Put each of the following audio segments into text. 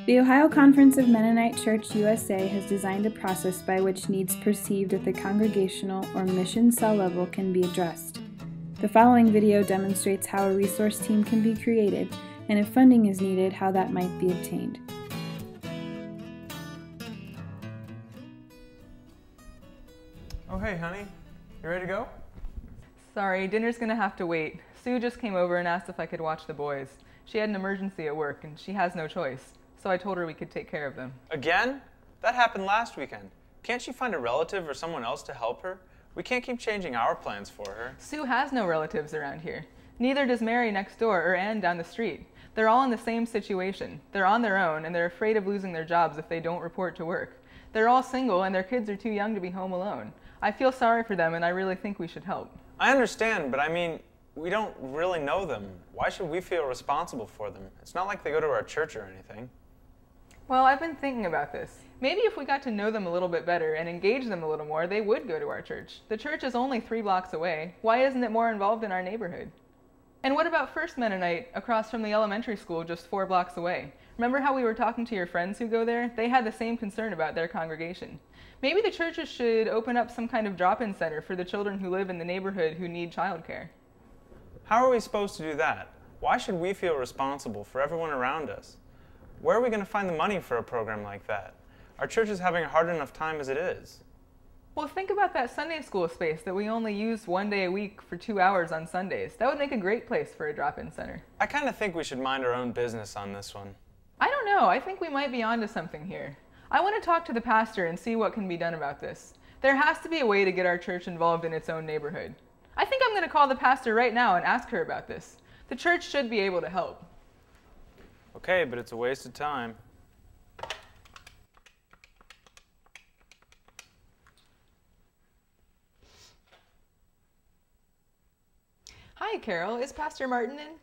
The Ohio Conference of Mennonite Church USA has designed a process by which needs perceived at the congregational or mission cell level can be addressed. The following video demonstrates how a resource team can be created, and if funding is needed, how that might be obtained. Oh, hey, honey. You ready to go? Sorry, dinner's gonna have to wait. Sue just came over and asked if I could watch the boys. She had an emergency at work, and she has no choice. So I told her we could take care of them. Again? That happened last weekend. Can't she find a relative or someone else to help her? We can't keep changing our plans for her. Sue has no relatives around here. Neither does Mary next door or Ann down the street. They're all in the same situation. They're on their own, and they're afraid of losing their jobs if they don't report to work. They're all single, and their kids are too young to be home alone. I feel sorry for them, and I really think we should help. I understand, but I mean, we don't really know them. Why should we feel responsible for them? It's not like they go to our church or anything. Well, I've been thinking about this. Maybe if we got to know them a little bit better and engage them a little more, they would go to our church. The church is only 3 blocks away. Why isn't it more involved in our neighborhood? And what about First Mennonite across from the elementary school just 4 blocks away? Remember how we were talking to your friends who go there? They had the same concern about their congregation. Maybe the churches should open up some kind of drop-in center for the children who live in the neighborhood who need childcare. How are we supposed to do that? Why should we feel responsible for everyone around us? Where are we going to find the money for a program like that? Our church is having a hard enough time as it is. Well, think about that Sunday school space that we only use 1 day a week for 2 hours on Sundays. That would make a great place for a drop-in center. I kind of think we should mind our own business on this one. I don't know. I think we might be onto something here. I want to talk to the pastor and see what can be done about this. There has to be a way to get our church involved in its own neighborhood. I think I'm going to call the pastor right now and ask her about this. The church should be able to help. Okay, but it's a waste of time. Hi, Carol. Is Pastor Martin in?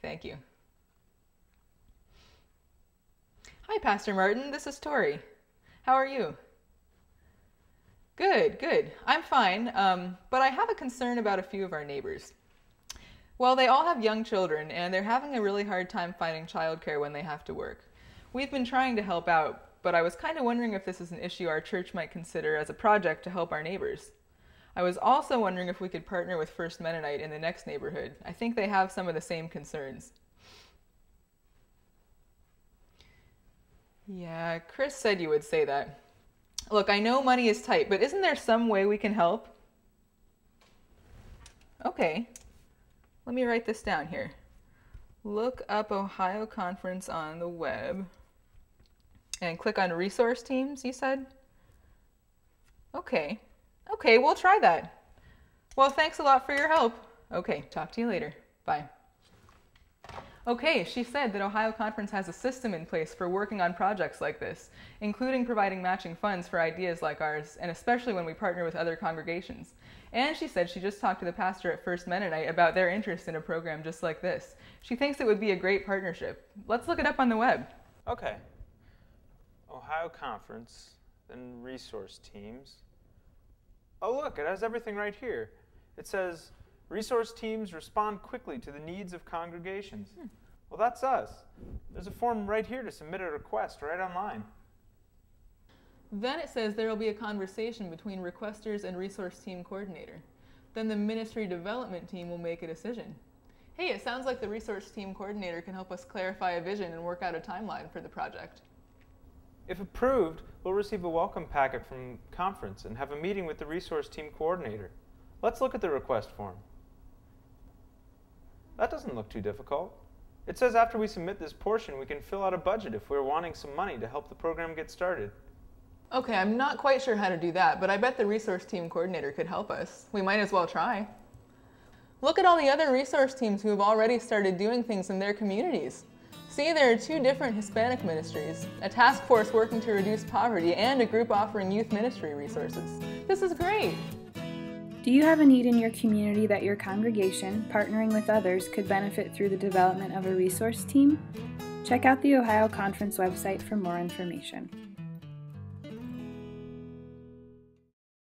Thank you. Hi, Pastor Martin. This is Tori. How are you? Good, good. I'm fine, but I have a concern about a few of our neighbors. Well, they all have young children, and they're having a really hard time finding childcare when they have to work. We've been trying to help out, but I was kind of wondering if this is an issue our church might consider as a project to help our neighbors. I was also wondering if we could partner with First Mennonite in the next neighborhood. I think they have some of the same concerns. Yeah, Chris said you would say that. Look, I know money is tight, but isn't there some way we can help? Okay. Let me write this down here. Look up Ohio Conference on the web and click on resource teams, you said? Okay. Okay, we'll try that. Well, thanks a lot for your help. Okay, talk to you later. Bye. Okay, she said that Ohio Conference has a system in place for working on projects like this, including providing matching funds for ideas like ours, and especially when we partner with other congregations. And she said she just talked to the pastor at First Mennonite about their interest in a program just like this. She thinks it would be a great partnership. Let's look it up on the web. Okay. Ohio Conference, then resource teams. Oh, look, it has everything right here. It says, resource teams respond quickly to the needs of congregations. Well, that's us. There's a form right here to submit a request right online. Then it says there will be a conversation between requesters and resource team coordinator. Then the ministry development team will make a decision. Hey, it sounds like the resource team coordinator can help us clarify a vision and work out a timeline for the project. If approved, we'll receive a welcome packet from conference and have a meeting with the resource team coordinator. Let's look at the request form. That doesn't look too difficult. It says after we submit this portion, we can fill out a budget if we're wanting some money to help the program get started. Okay, I'm not quite sure how to do that, but I bet the resource team coordinator could help us. We might as well try. Look at all the other resource teams who have already started doing things in their communities. See, there are 2 different Hispanic ministries, a task force working to reduce poverty, and a group offering youth ministry resources. This is great! Do you have a need in your community that your congregation, partnering with others, could benefit through the development of a resource team? Check out the Ohio Conference website for more information.